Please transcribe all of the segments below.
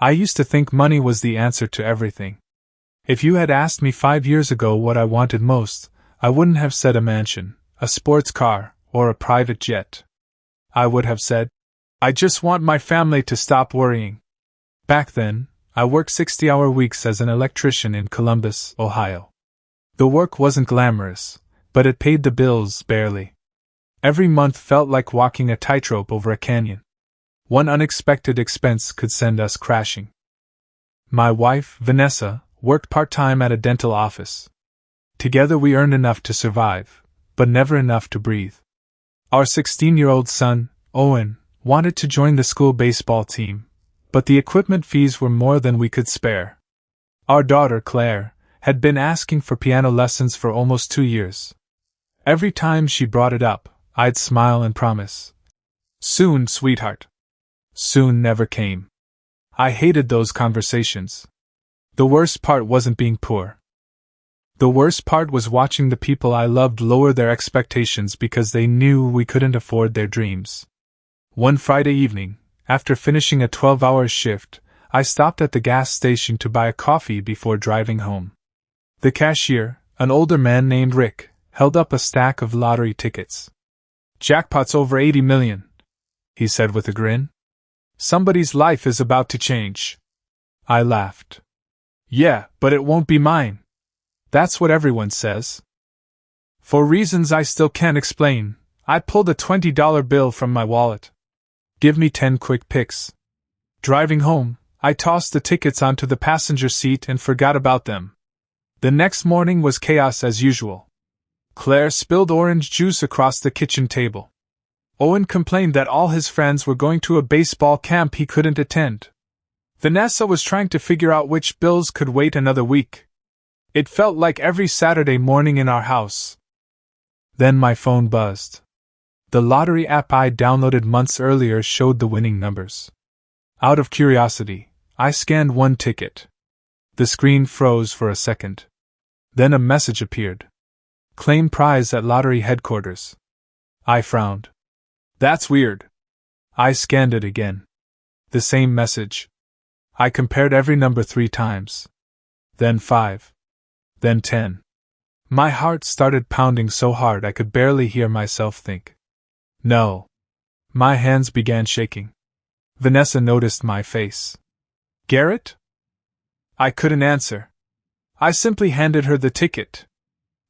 I used to think money was the answer to everything. If you had asked me 5 years ago what I wanted most, I wouldn't have said a mansion, a sports car, or a private jet. I would have said, I just want my family to stop worrying. Back then, I worked 60-hour weeks as an electrician in Columbus, Ohio. The work wasn't glamorous, but it paid the bills barely. Every month felt like walking a tightrope over a canyon. One unexpected expense could send us crashing. My wife, Vanessa, worked part-time at a dental office. Together we earned enough to survive, but never enough to breathe. Our 16-year-old son, Owen, wanted to join the school baseball team, but the equipment fees were more than we could spare. Our daughter, Claire, had been asking for piano lessons for almost 2 years. Every time she brought it up, I'd smile and promise, "Soon, sweetheart." Soon never came. I hated those conversations. The worst part wasn't being poor. The worst part was watching the people I loved lower their expectations because they knew we couldn't afford their dreams. One Friday evening, after finishing a 12-hour shift, I stopped at the gas station to buy a coffee before driving home. The cashier, an older man named Rick, held up a stack of lottery tickets. "Jackpot's over 80 million, he said with a grin. "Somebody's life is about to change." I laughed. "Yeah, but it won't be mine." "That's what everyone says." For reasons I still can't explain, I pulled a $20 bill from my wallet. "Give me 10 quick picks." Driving home, I tossed the tickets onto the passenger seat and forgot about them. The next morning was chaos as usual. Claire spilled orange juice across the kitchen table. Owen complained that all his friends were going to a baseball camp he couldn't attend. Vanessa was trying to figure out which bills could wait another week. It felt like every Saturday morning in our house. Then my phone buzzed. The lottery app I downloaded months earlier showed the winning numbers. Out of curiosity, I scanned one ticket. The screen froze for a second. Then a message appeared. "Claim prize at lottery headquarters." I frowned. "That's weird." I scanned it again. The same message. I compared every number 3 times. Then 5. Then 10. My heart started pounding so hard I could barely hear myself think. No. My hands began shaking. Vanessa noticed my face. "Garrett?" I couldn't answer. I simply handed her the ticket.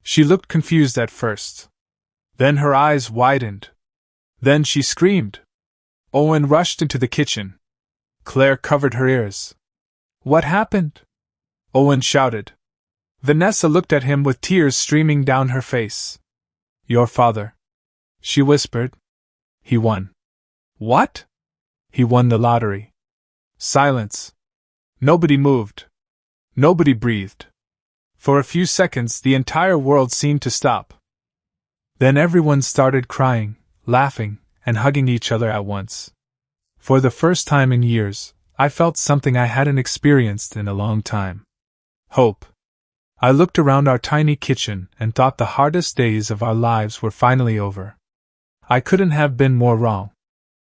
She looked confused at first. Then her eyes widened. Then she screamed. Owen rushed into the kitchen. Claire covered her ears. "What happened?" Owen shouted. Vanessa looked at him with tears streaming down her face. "Your father," she whispered. "He won." "What?" "He won the lottery." Silence. Nobody moved. Nobody breathed. For a few seconds the entire world seemed to stop. Then everyone started crying, laughing, and hugging each other at once. For the first time in years, I felt something I hadn't experienced in a long time. Hope. I looked around our tiny kitchen and thought the hardest days of our lives were finally over. I couldn't have been more wrong.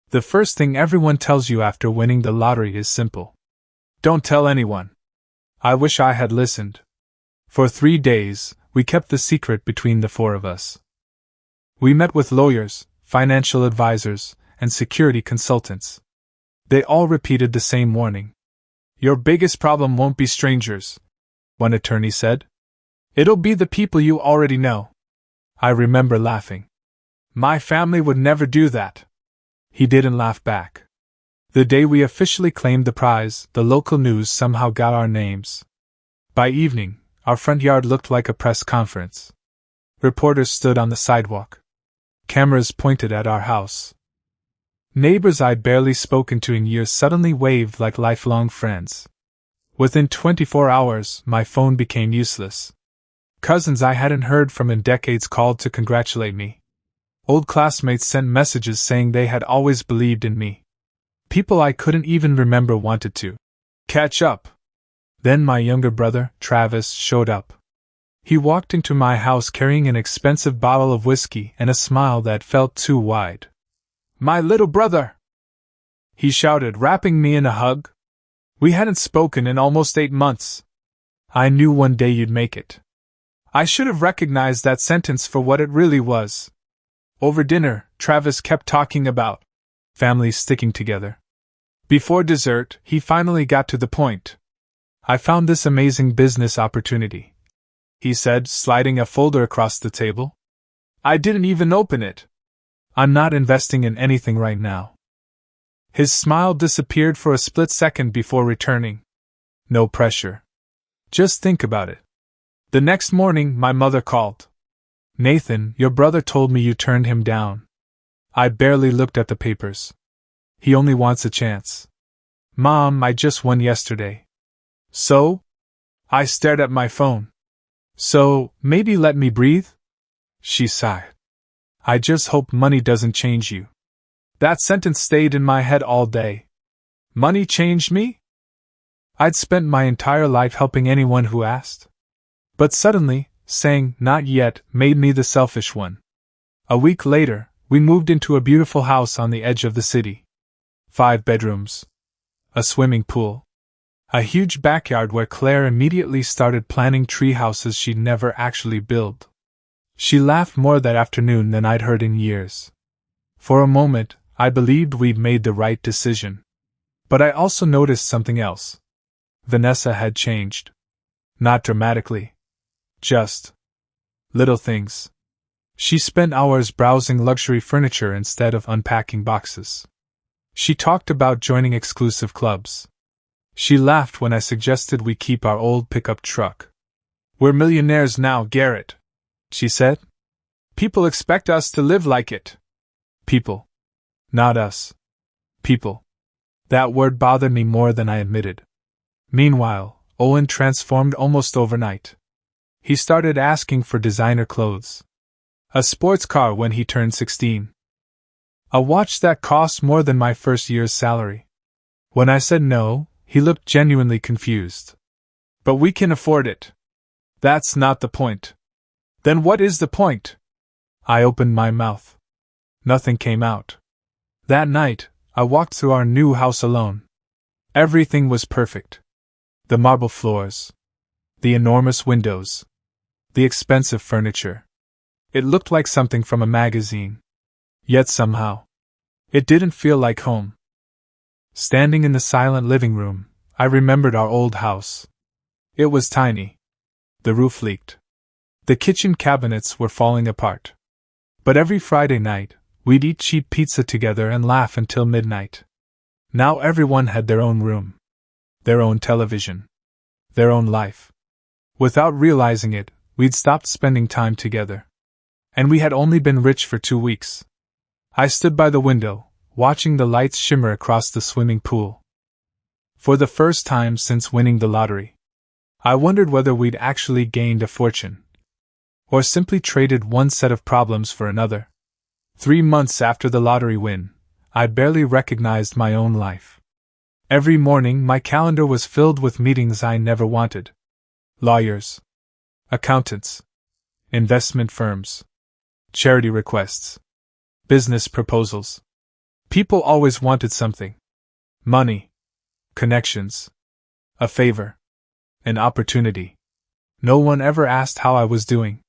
The first thing everyone tells you after winning the lottery is simple. Don't tell anyone. I wish I had listened. For 3 days, we kept the secret between the 4 of us. We met with lawyers, financial advisors, and security consultants. They all repeated the same warning. "Your biggest problem won't be strangers," one attorney said. "It'll be the people you already know." I remember laughing. "My family would never do that." He didn't laugh back. The day we officially claimed the prize, the local news somehow got our names. By evening, our front yard looked like a press conference. Reporters stood on the sidewalk. Cameras pointed at our house. Neighbors I'd barely spoken to in years suddenly waved like lifelong friends. Within 24 hours, my phone became useless. Cousins I hadn't heard from in decades called to congratulate me. Old classmates sent messages saying they had always believed in me. People I couldn't even remember wanted to catch up. Then my younger brother, Travis, showed up. He walked into my house carrying an expensive bottle of whiskey and a smile that felt too wide. "My little brother!" he shouted, wrapping me in a hug. We hadn't spoken in almost 8 months. I knew one day you'd make it. I should have recognized that sentence for what it really was. Over dinner, Travis kept talking about families sticking together. Before dessert, he finally got to the point. I found this amazing business opportunity, he said, sliding a folder across the table. I didn't even open it. I'm not investing in anything right now. His smile disappeared for a split second before returning. No pressure. Just think about it. The next morning, my mother called. Nathan, your brother told me you turned him down. I barely looked at the papers. He only wants a chance. Mom, I just won yesterday. So? I stared at my phone. So, maybe let me breathe? She sighed. I just hope money doesn't change you. That sentence stayed in my head all day. Money changed me? I'd spent my entire life helping anyone who asked. But suddenly, saying, not yet, made me the selfish one. A week later, we moved into a beautiful house on the edge of the city. 5 bedrooms. A swimming pool. A huge backyard where Claire immediately started planning tree houses she'd never actually built. She laughed more that afternoon than I'd heard in years. For a moment, I believed we'd made the right decision. But I also noticed something else. Vanessa had changed. Not dramatically. Just little things. She spent hours browsing luxury furniture instead of unpacking boxes. She talked about joining exclusive clubs. She laughed when I suggested we keep our old pickup truck. We're millionaires now, Garrett, she said. People expect us to live like it. People. Not us. People. That word bothered me more than I admitted. Meanwhile, Owen transformed almost overnight. He started asking for designer clothes. A sports car when he turned 16. A watch that cost more than my first year's salary. When I said no, he looked genuinely confused. But we can afford it. That's not the point. Then what is the point? I opened my mouth. Nothing came out. That night, I walked through our new house alone. Everything was perfect. The marble floors. The enormous windows. The expensive furniture. It looked like something from a magazine. Yet somehow, it didn't feel like home. Standing in the silent living room, I remembered our old house. It was tiny. The roof leaked. The kitchen cabinets were falling apart. But every Friday night, we'd eat cheap pizza together and laugh until midnight. Now everyone had their own room. Their own television. Their own life. Without realizing it, we'd stopped spending time together. And we had only been rich for 2 weeks. I stood by the window, watching the lights shimmer across the swimming pool. For the first time since winning the lottery, I wondered whether we'd actually gained a fortune, or simply traded one set of problems for another. 3 months after the lottery win, I barely recognized my own life. Every morning my calendar was filled with meetings I never wanted. Lawyers. Accountants. Investment firms. Charity requests. Business proposals. People always wanted something. Money. Connections. A favor. An opportunity. No one ever asked how I was doing.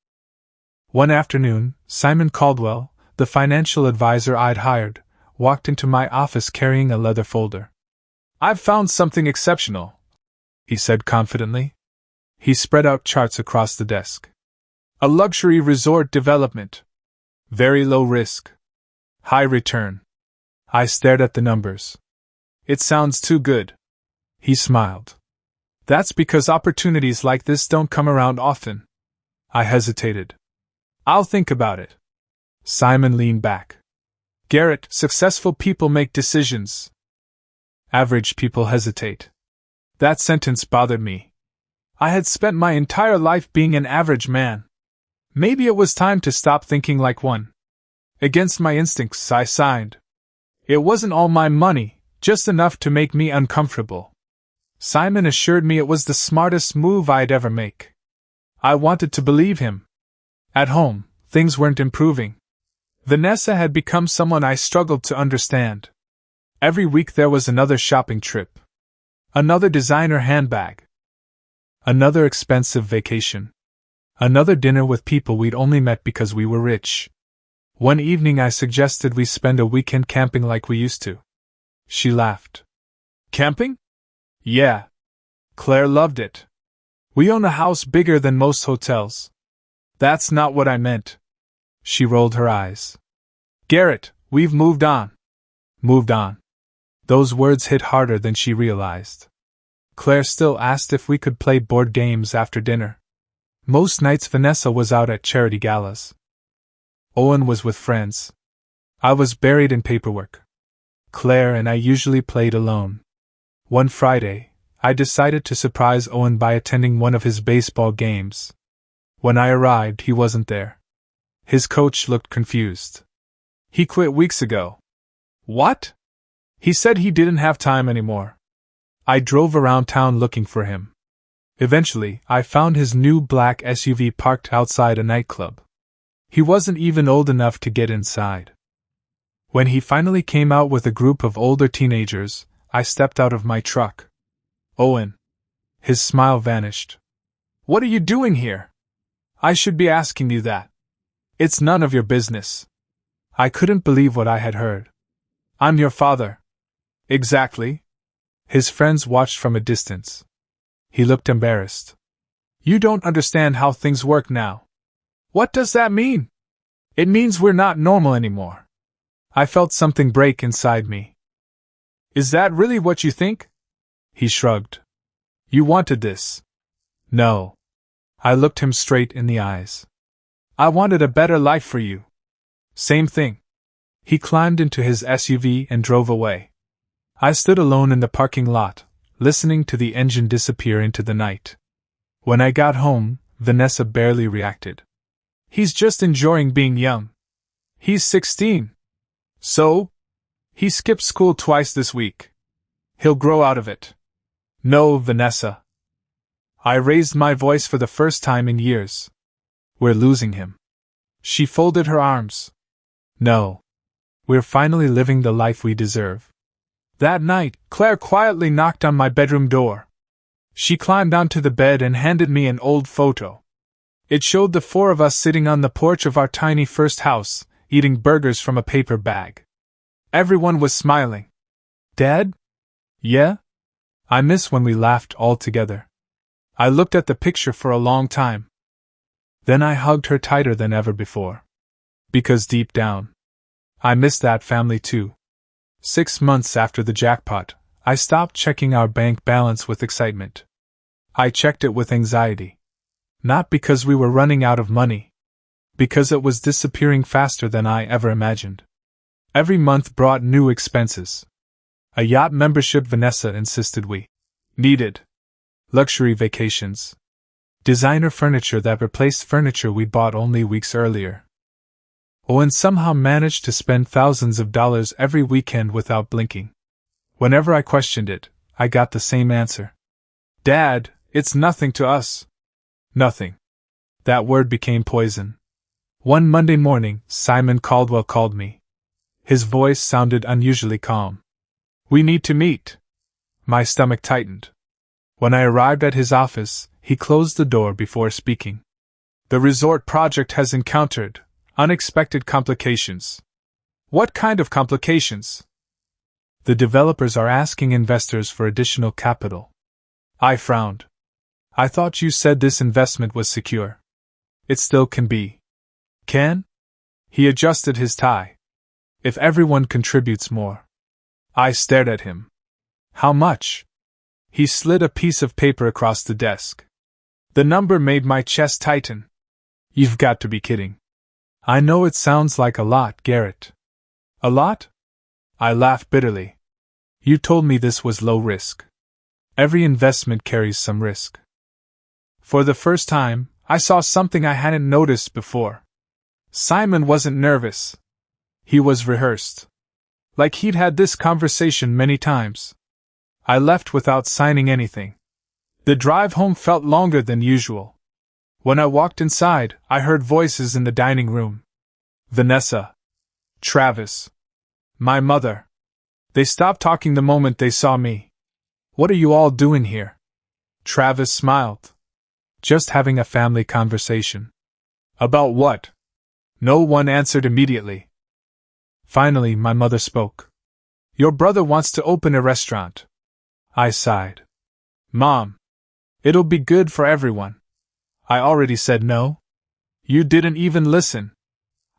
One afternoon, Simon Caldwell, the financial advisor I'd hired, walked into my office carrying a leather folder. "I've found something exceptional," he said confidently. He spread out charts across the desk. "A luxury resort development. Very low risk. High return." I stared at the numbers. "It sounds too good." He smiled. "That's because opportunities like this don't come around often." I hesitated. "I'll think about it." Simon leaned back. "Garrett, successful people make decisions. Average people hesitate." That sentence bothered me. I had spent my entire life being an average man. Maybe it was time to stop thinking like one. Against my instincts, I signed. It wasn't all my money, just enough to make me uncomfortable. Simon assured me it was the smartest move I'd ever make. I wanted to believe him. At home, things weren't improving. Vanessa had become someone I struggled to understand. Every week there was another shopping trip. Another designer handbag. Another expensive vacation. Another dinner with people we'd only met because we were rich. One evening I suggested we spend a weekend camping like we used to. She laughed. Camping? Yeah. Claire loved it. We own a house bigger than most hotels. That's not what I meant. She rolled her eyes. Garrett, we've moved on. Moved on. Those words hit harder than she realized. Claire still asked if we could play board games after dinner. Most nights Vanessa was out at charity galas. Owen was with friends. I was buried in paperwork. Claire and I usually played alone. One Friday, I decided to surprise Owen by attending one of his baseball games. When I arrived, he wasn't there. His coach looked confused. He quit weeks ago. What? He said he didn't have time anymore. I drove around town looking for him. Eventually, I found his new black SUV parked outside a nightclub. He wasn't even old enough to get inside. When he finally came out with a group of older teenagers, I stepped out of my truck. Owen. His smile vanished. What are you doing here? I should be asking you that. It's none of your business. I couldn't believe what I had heard. I'm your father. Exactly. His friends watched from a distance. He looked embarrassed. You don't understand how things work now. What does that mean? It means we're not normal anymore. I felt something break inside me. Is that really what you think? He shrugged. You wanted this. No. I looked him straight in the eyes. I wanted a better life for you. Same thing. He climbed into his SUV and drove away. I stood alone in the parking lot, listening to the engine disappear into the night. When I got home, Vanessa barely reacted. He's just enjoying being young. He's 16. So? He skipped school twice this week. He'll grow out of it. No, Vanessa. I raised my voice for the first time in years. We're losing him. She folded her arms. No. We're finally living the life we deserve. That night, Claire quietly knocked on my bedroom door. She climbed onto the bed and handed me an old photo. It showed the four of us sitting on the porch of our tiny first house, eating burgers from a paper bag. Everyone was smiling. Dad? Yeah? I miss when we laughed all together. I looked at the picture for a long time. Then I hugged her tighter than ever before. Because deep down, I miss that family too. 6 months after the jackpot, I stopped checking our bank balance with excitement. I checked it with anxiety. Not because we were running out of money. Because it was disappearing faster than I ever imagined. Every month brought new expenses. A yacht membership Vanessa insisted we needed. Luxury vacations. Designer furniture that replaced furniture we'd bought only weeks earlier. Owen somehow managed to spend thousands of dollars every weekend without blinking. Whenever I questioned it, I got the same answer. Dad, it's nothing to us. Nothing. That word became poison. One Monday morning, Simon Caldwell called me. His voice sounded unusually calm. We need to meet. My stomach tightened. When I arrived at his office, he closed the door before speaking. The resort project has encountered unexpected complications. What kind of complications? The developers are asking investors for additional capital. I frowned. I thought you said this investment was secure. It still can be. Can? He adjusted his tie. If everyone contributes more. I stared at him. How much? He slid a piece of paper across the desk. The number made my chest tighten. You've got to be kidding. I know it sounds like a lot, Garrett. A lot? I laughed bitterly. You told me this was low risk. Every investment carries some risk. For the first time, I saw something I hadn't noticed before. Simon wasn't nervous. He was rehearsed. Like he'd had this conversation many times. I left without signing anything. The drive home felt longer than usual. When I walked inside, I heard voices in the dining room. Vanessa. Travis. My mother. They stopped talking the moment they saw me. What are you all doing here? Travis smiled. Just having a family conversation. About what? No one answered immediately. Finally, my mother spoke. Your brother wants to open a restaurant. I sighed. Mom, it'll be good for everyone. I already said no. You didn't even listen.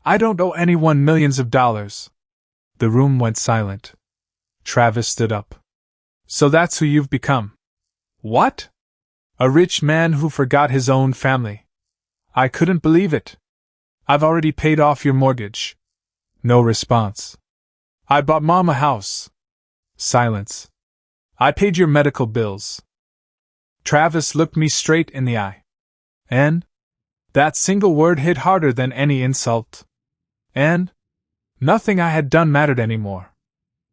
I don't owe anyone millions of dollars. The room went silent. Travis stood up. So that's who you've become. What? A rich man who forgot his own family. I couldn't believe it. I've already paid off your mortgage. No response. I bought Mom a house. Silence. I paid your medical bills. Travis looked me straight in the eye. And? That single word hit harder than any insult. And? Nothing I had done mattered anymore.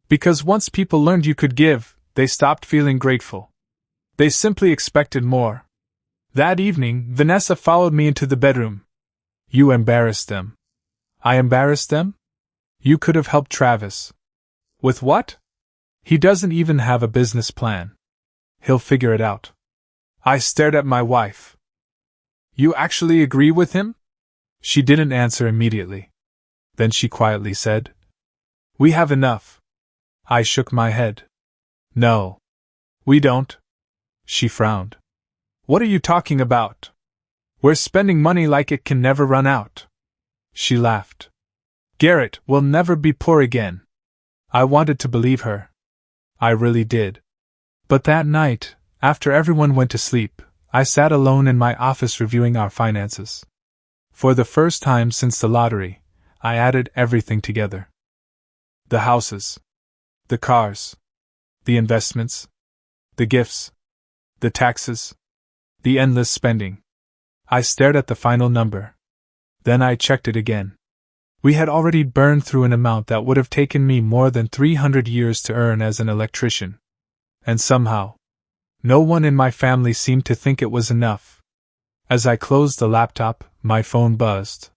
Because once people learned you could give, they stopped feeling grateful. They simply expected more. That evening, Vanessa followed me into the bedroom. You embarrassed them. I embarrassed them? You could have helped Travis. With what? He doesn't even have a business plan. He'll figure it out. I stared at my wife. You actually agree with him? She didn't answer immediately. Then she quietly said, We have enough. I shook my head. No. We don't. She frowned. What are you talking about? We're spending money like it can never run out. She laughed. Garrett will never be poor again. I wanted to believe her. I really did. But that night, after everyone went to sleep, I sat alone in my office reviewing our finances. For the first time since the lottery, I added everything together. The houses. The cars. The investments. The gifts. The taxes. The endless spending. I stared at the final number. Then I checked it again. We had already burned through an amount that would have taken me more than 300 years to earn as an electrician. And somehow, no one in my family seemed to think it was enough. As I closed the laptop, my phone buzzed.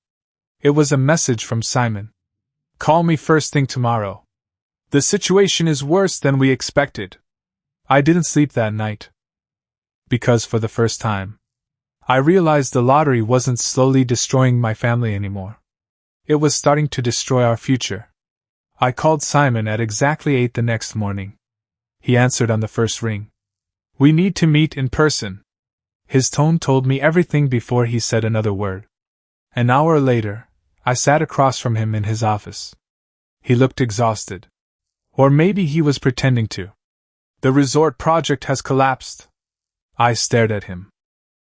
It was a message from Simon. Call me first thing tomorrow. The situation is worse than we expected. I didn't sleep that night. Because for the first time, I realized the lottery wasn't slowly destroying my family anymore. It was starting to destroy our future. I called Simon at exactly 8 the next morning. He answered on the first ring. We need to meet in person. His tone told me everything before he said another word. An hour later, I sat across from him in his office. He looked exhausted. Or maybe he was pretending to. The resort project has collapsed. I stared at him.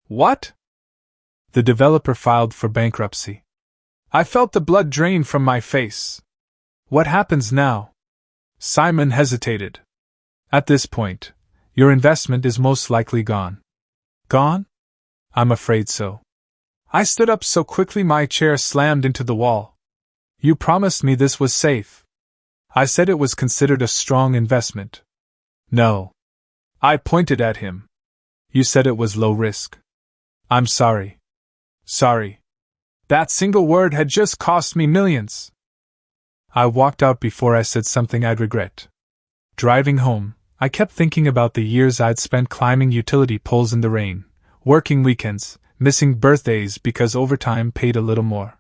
What? The developer filed for bankruptcy. I felt the blood drain from my face. What happens now? Simon hesitated. At this point, your investment is most likely gone. Gone? I'm afraid so. I stood up so quickly my chair slammed into the wall. You promised me this was safe. I said it was considered a strong investment. No. I pointed at him. You said it was low risk. I'm sorry. Sorry. That single word had just cost me millions. I walked out before I said something I'd regret. Driving home, I kept thinking about the years I'd spent climbing utility poles in the rain, working weekends, missing birthdays because overtime paid a little more.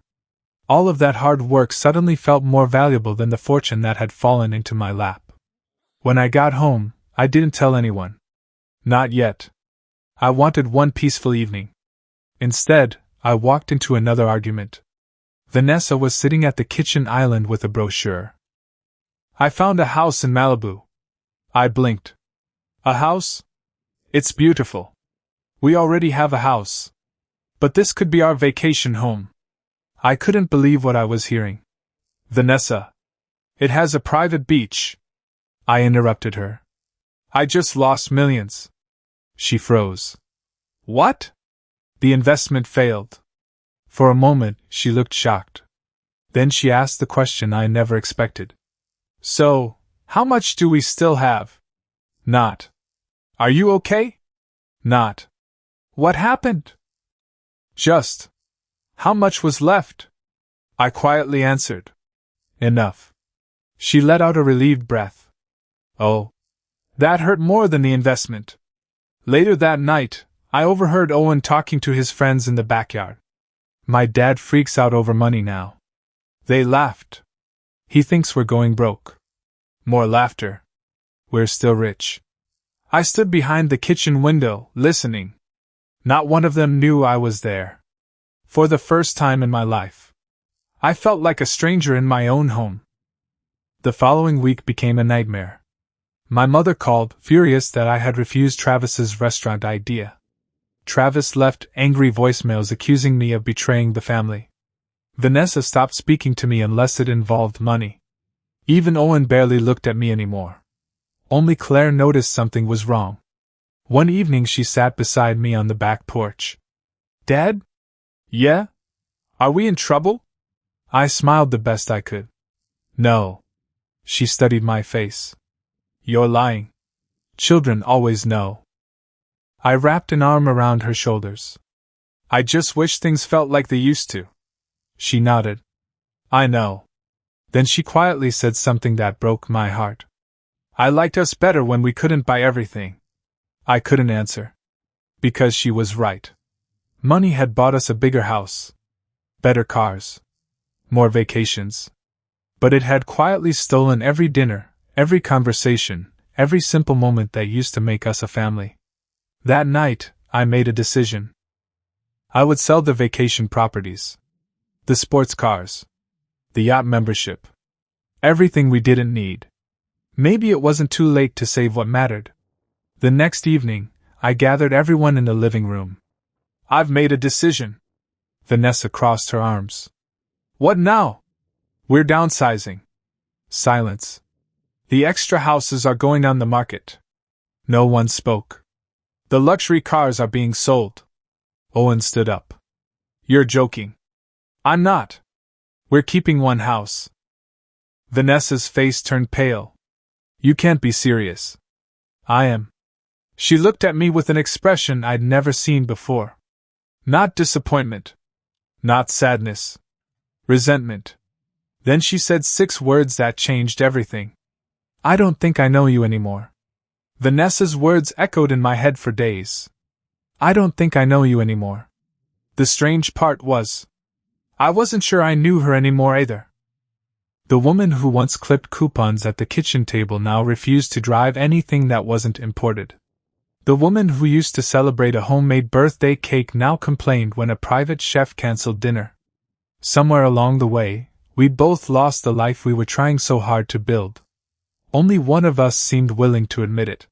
All of that hard work suddenly felt more valuable than the fortune that had fallen into my lap. When I got home, I didn't tell anyone. Not yet. I wanted one peaceful evening. Instead, I walked into another argument. Vanessa was sitting at the kitchen island with a brochure. I found a house in Malibu. I blinked. A house? It's beautiful. We already have a house. But this could be our vacation home. I couldn't believe what I was hearing. Vanessa. It has a private beach. I interrupted her. I just lost millions. She froze. What? The investment failed. For a moment, she looked shocked. Then she asked the question I never expected. So, how much do we still have? Not. Are you okay? Not. What happened? Just. How much was left? I quietly answered. Enough. She let out a relieved breath. Oh. That hurt more than the investment. Later that night, I overheard Owen talking to his friends in the backyard. My dad freaks out over money now. They laughed. He thinks we're going broke. More laughter. We're still rich. I stood behind the kitchen window, listening. Not one of them knew I was there. For the first time in my life, I felt like a stranger in my own home. The following week became a nightmare. My mother called, furious that I had refused Travis's restaurant idea. Travis left angry voicemails accusing me of betraying the family. Vanessa stopped speaking to me unless it involved money. Even Owen barely looked at me anymore. Only Claire noticed something was wrong. One evening she sat beside me on the back porch. "Dad? Yeah? Are we in trouble?" I smiled the best I could. "No." She studied my face. "You're lying. Children always know." I wrapped an arm around her shoulders. "I just wish things felt like they used to." She nodded. "I know." Then she quietly said something that broke my heart. "I liked us better when we couldn't buy everything." I couldn't answer. Because she was right. Money had bought us a bigger house, better cars, more vacations. But it had quietly stolen every dinner, every conversation, every simple moment that used to make us a family. That night, I made a decision. I would sell the vacation properties, the sports cars, the yacht membership, everything we didn't need. Maybe it wasn't too late to save what mattered. The next evening, I gathered everyone in the living room. "I've made a decision." Vanessa crossed her arms. "What now?" "We're downsizing." Silence. "The extra houses are going on the market." No one spoke. "The luxury cars are being sold." Owen stood up. "You're joking." "I'm not. We're keeping one house." Vanessa's face turned pale. "You can't be serious." "I am." She looked at me with an expression I'd never seen before. Not disappointment. Not sadness. Resentment. Then she said 6 words that changed everything. "I don't think I know you anymore." Vanessa's words echoed in my head for days. "I don't think I know you anymore." The strange part was, I wasn't sure I knew her anymore either. The woman who once clipped coupons at the kitchen table now refused to drive anything that wasn't imported. The woman who used to celebrate a homemade birthday cake now complained when a private chef canceled dinner. Somewhere along the way, we'd both lost the life we were trying so hard to build. Only one of us seemed willing to admit it.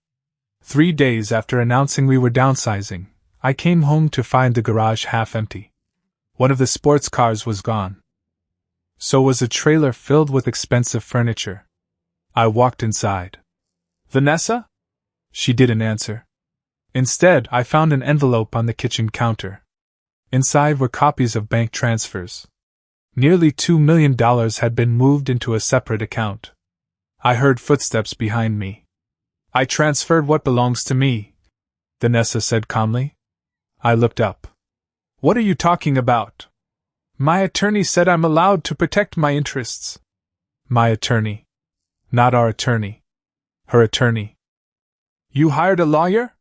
3 days after announcing we were downsizing, I came home to find the garage half empty. One of the sports cars was gone. So was a trailer filled with expensive furniture. I walked inside. "Vanessa?" She didn't answer. Instead, I found an envelope on the kitchen counter. Inside were copies of bank transfers. Nearly $2 million had been moved into a separate account. I heard footsteps behind me. "I transferred what belongs to me," Vanessa said calmly. I looked up. "What are you talking about?" "My attorney said I'm allowed to protect my interests." "My attorney." Not our attorney. Her attorney. "You hired a lawyer?"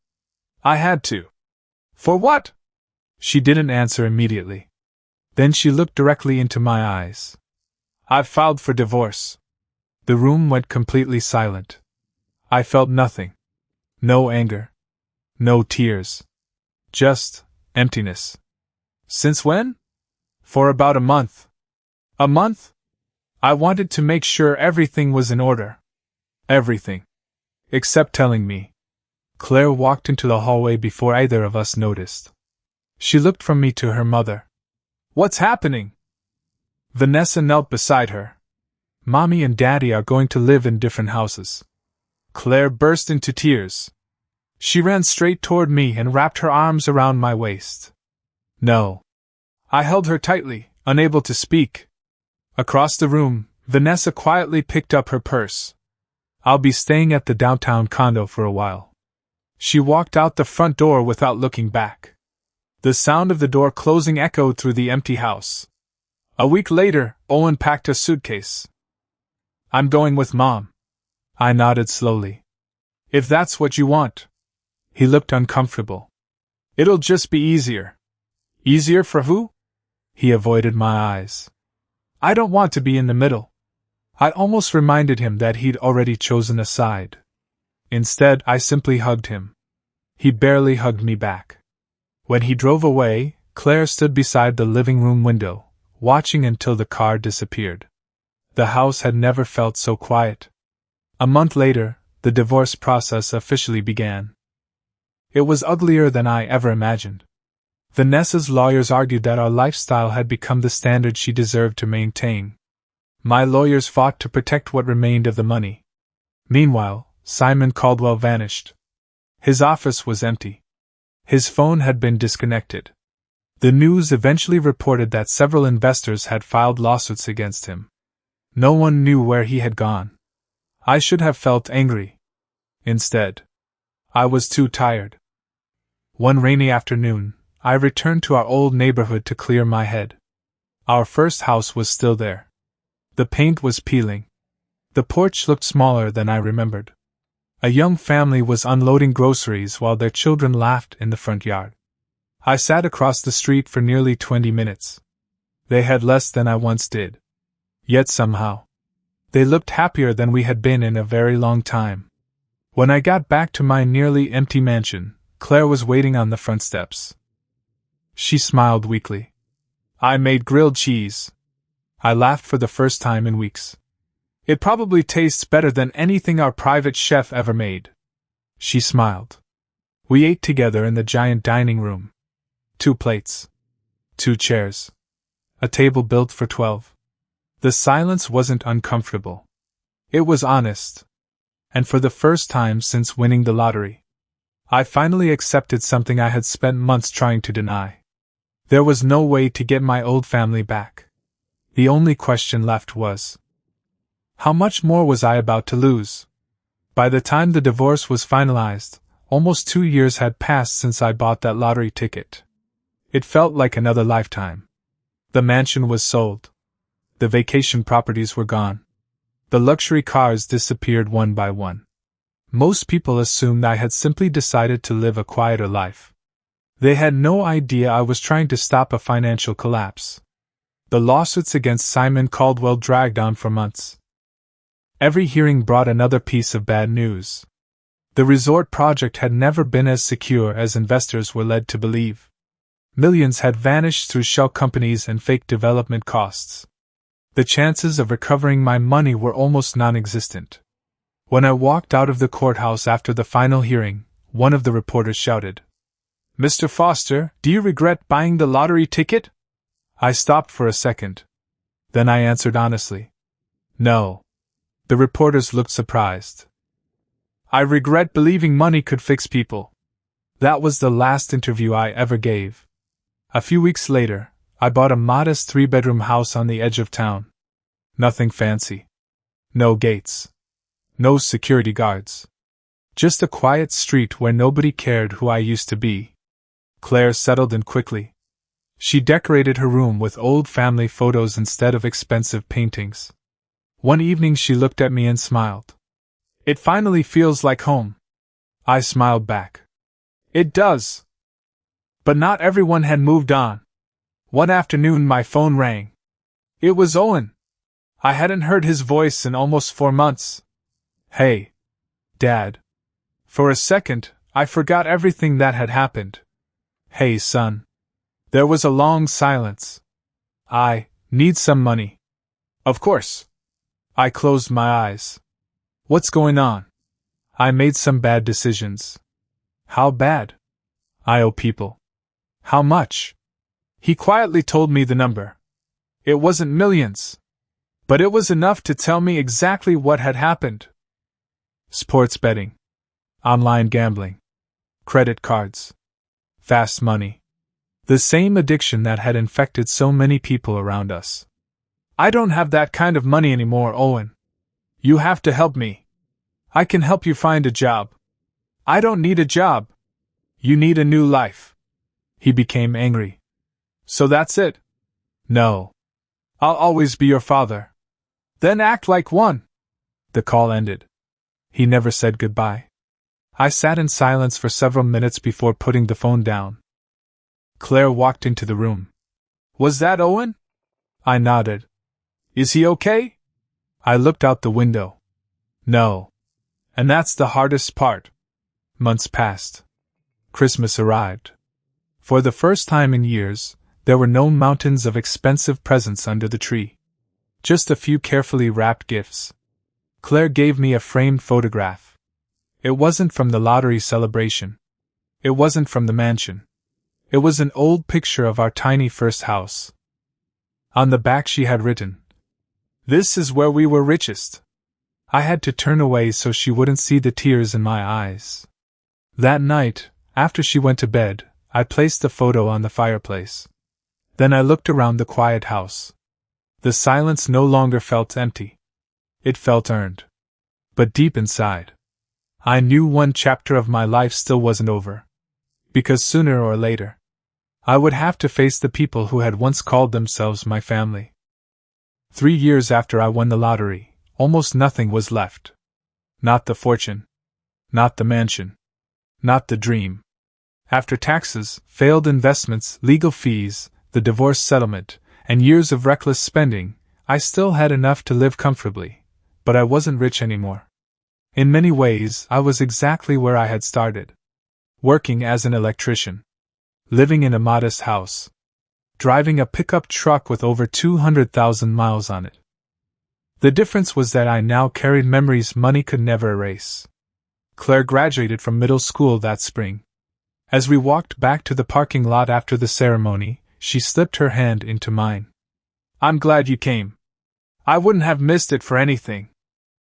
"I had to." "For what?" She didn't answer immediately. Then she looked directly into my eyes. "I've filed for divorce." The room went completely silent. I felt nothing. No anger. No tears. Just emptiness. "Since when?" "For about a month." "A month?" I wanted to make sure everything was in order. Everything. Except telling me. Claire walked into the hallway before either of us noticed. She looked from me to her mother. "What's happening?" Vanessa knelt beside her. "Mommy and Daddy are going to live in different houses." Claire burst into tears. She ran straight toward me and wrapped her arms around my waist. "No." I held her tightly, unable to speak. Across the room, Vanessa quietly picked up her purse. "I'll be staying at the downtown condo for a while." She walked out the front door without looking back. The sound of the door closing echoed through the empty house. A week later, Owen packed a suitcase. "I'm going with Mom." I nodded slowly. If that's what you want. He looked uncomfortable. It'll just be easier. Easier for who? He avoided my eyes. I don't want to be in the middle. I almost reminded him that he'd already chosen a side. Instead, I simply hugged him. He barely hugged me back. When he drove away, Claire stood beside the living room window, watching until the car disappeared. The house had never felt so quiet. A month later, the divorce process officially began. It was uglier than I ever imagined. Vanessa's lawyers argued that our lifestyle had become the standard she deserved to maintain. My lawyers fought to protect what remained of the money. Meanwhile, Simon Caldwell vanished. His office was empty. His phone had been disconnected. The news eventually reported that several investors had filed lawsuits against him. No one knew where he had gone. I should have felt angry. Instead, I was too tired. One rainy afternoon, I returned to our old neighborhood to clear my head. Our first house was still there. The paint was peeling. The porch looked smaller than I remembered. A young family was unloading groceries while their children laughed in the front yard. I sat across the street for nearly 20 minutes. They had less than I once did. Yet somehow, they looked happier than we had been in a very long time. When I got back to my nearly empty mansion, Claire was waiting on the front steps. She smiled weakly. I made grilled cheese. I laughed for the first time in weeks. It probably tastes better than anything our private chef ever made. She smiled. We ate together in the giant dining room. 2 plates. 2 chairs. A table built for 12. The silence wasn't uncomfortable. It was honest. And for the first time since winning the lottery, I finally accepted something I had spent months trying to deny. There was no way to get my old family back. The only question left was, how much more was I about to lose? By the time the divorce was finalized, almost 2 years had passed since I bought that lottery ticket. It felt like another lifetime. The mansion was sold. The vacation properties were gone. The luxury cars disappeared one by one. Most people assumed I had simply decided to live a quieter life. They had no idea I was trying to stop a financial collapse. The lawsuits against Simon Caldwell dragged on for months. Every hearing brought another piece of bad news. The resort project had never been as secure as investors were led to believe. Millions had vanished through shell companies and fake development costs. The chances of recovering my money were almost non-existent. When I walked out of the courthouse after the final hearing, one of the reporters shouted, "Mr. Foster, do you regret buying the lottery ticket?" I stopped for a second. Then I answered honestly, "No." The reporters looked surprised. "I regret believing money could fix people." That was the last interview I ever gave. A few weeks later, I bought a modest 3-bedroom house on the edge of town. Nothing fancy. No gates. No security guards. Just a quiet street where nobody cared who I used to be. Claire settled in quickly. She decorated her room with old family photos instead of expensive paintings. One evening she looked at me and smiled. "It finally feels like home." I smiled back. "It does." But not everyone had moved on. One afternoon my phone rang. It was Owen. I hadn't heard his voice in almost 4 months. "Hey, Dad." For a second, I forgot everything that had happened. "Hey, son." There was a long silence. "I need some money." "Of course." I closed my eyes. "What's going on?" "I made some bad decisions." "How bad?" "I owe people." "How much?" He quietly told me the number. It wasn't millions. But it was enough to tell me exactly what had happened. Sports betting. Online gambling. Credit cards. Fast money. The same addiction that had infected so many people around us. "I don't have that kind of money anymore, Owen. You have to help me. I can help you find a job." "I don't need a job. You need a new life." He became angry. "So that's it?" "No. I'll always be your father." "Then act like one." The call ended. He never said goodbye. I sat in silence for several minutes before putting the phone down. Claire walked into the room. Was that Owen? I nodded. Is he okay? I looked out the window. No. And that's the hardest part. Months passed. Christmas arrived. For the first time in years, there were no mountains of expensive presents under the tree. Just a few carefully wrapped gifts. Claire gave me a framed photograph. It wasn't from the lottery celebration. It wasn't from the mansion. It was an old picture of our tiny first house. On the back she had written, "This is where we were richest." I had to turn away so she wouldn't see the tears in my eyes. That night, after she went to bed, I placed the photo on the fireplace. Then I looked around the quiet house. The silence no longer felt empty. It felt earned. But deep inside, I knew one chapter of my life still wasn't over. Because sooner or later, I would have to face the people who had once called themselves my family. 3 years after I won the lottery, almost nothing was left. Not the fortune. Not the mansion. Not the dream. After taxes, failed investments, legal fees, the divorce settlement, and years of reckless spending, I still had enough to live comfortably, but I wasn't rich anymore. In many ways, I was exactly where I had started. Working as an electrician. Living in a modest house. Driving a pickup truck with over 200,000 miles on it. The difference was that I now carried memories money could never erase. Claire graduated from middle school that spring. As we walked back to the parking lot after the ceremony, she slipped her hand into mine. "I'm glad you came. I wouldn't have missed it for anything."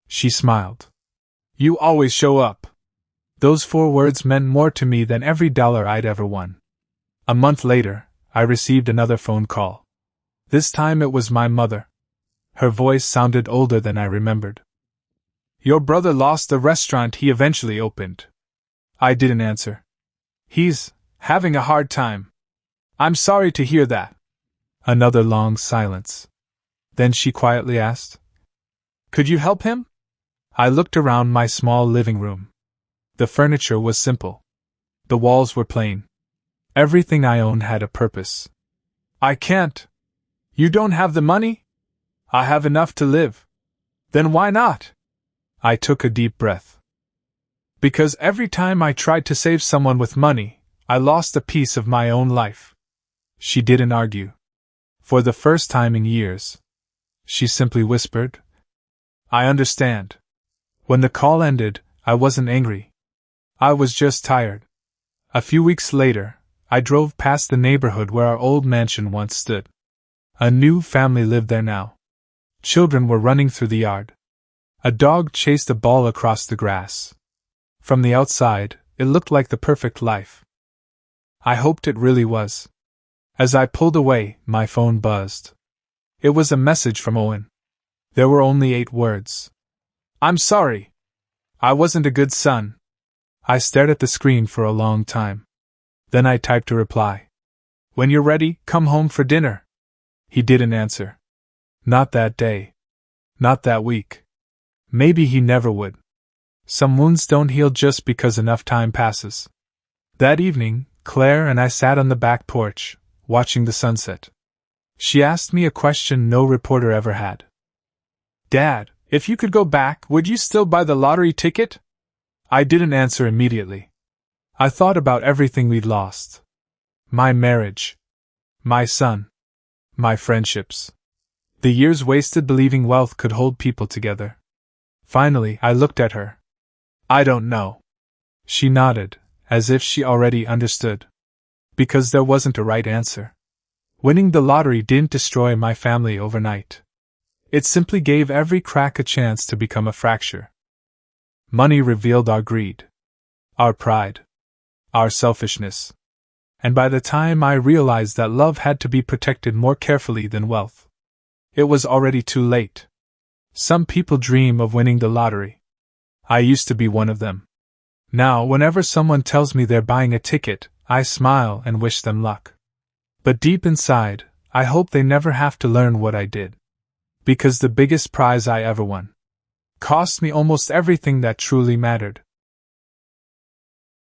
She smiled. "You always show up." Those 4 words meant more to me than every dollar I'd ever won. A month later, I received another phone call. This time it was my mother. Her voice sounded older than I remembered. "Your brother lost the restaurant he eventually opened." I didn't answer. "He's having a hard time." "I'm sorry to hear that." Another long silence. Then she quietly asked, "Could you help him?" I looked around my small living room. The furniture was simple. The walls were plain. Everything I owned had a purpose. "I can't." "You don't have the money?" "I have enough to live." "Then why not?" I took a deep breath. "Because every time I tried to save someone with money, I lost a piece of my own life." She didn't argue. For the first time in years, she simply whispered, "I understand." When the call ended, I wasn't angry. I was just tired. A few weeks later, I drove past the neighborhood where our old mansion once stood. A new family lived there now. Children were running through the yard. A dog chased a ball across the grass. From the outside, it looked like the perfect life. I hoped it really was. As I pulled away, my phone buzzed. It was a message from Owen. There were only 8 words. "I'm sorry. I wasn't a good son." I stared at the screen for a long time. Then I typed a reply. "When you're ready, come home for dinner." He didn't answer. Not that day. Not that week. Maybe he never would. Some wounds don't heal just because enough time passes. That evening, Claire and I sat on the back porch, watching the sunset. She asked me a question no reporter ever had. "Dad, if you could go back, would you still buy the lottery ticket?" I didn't answer immediately. I thought about everything we'd lost. My marriage. My son. My friendships. The years wasted believing wealth could hold people together. Finally, I looked at her. "I don't know." She nodded, as if she already understood. Because there wasn't a right answer. Winning the lottery didn't destroy my family overnight. It simply gave every crack a chance to become a fracture. Money revealed our greed. Our pride. Our selfishness. And by the time I realized that love had to be protected more carefully than wealth, it was already too late. Some people dream of winning the lottery. I used to be one of them. Now, whenever someone tells me they're buying a ticket, I smile and wish them luck. But deep inside, I hope they never have to learn what I did. Because the biggest prize I ever won cost me almost everything that truly mattered.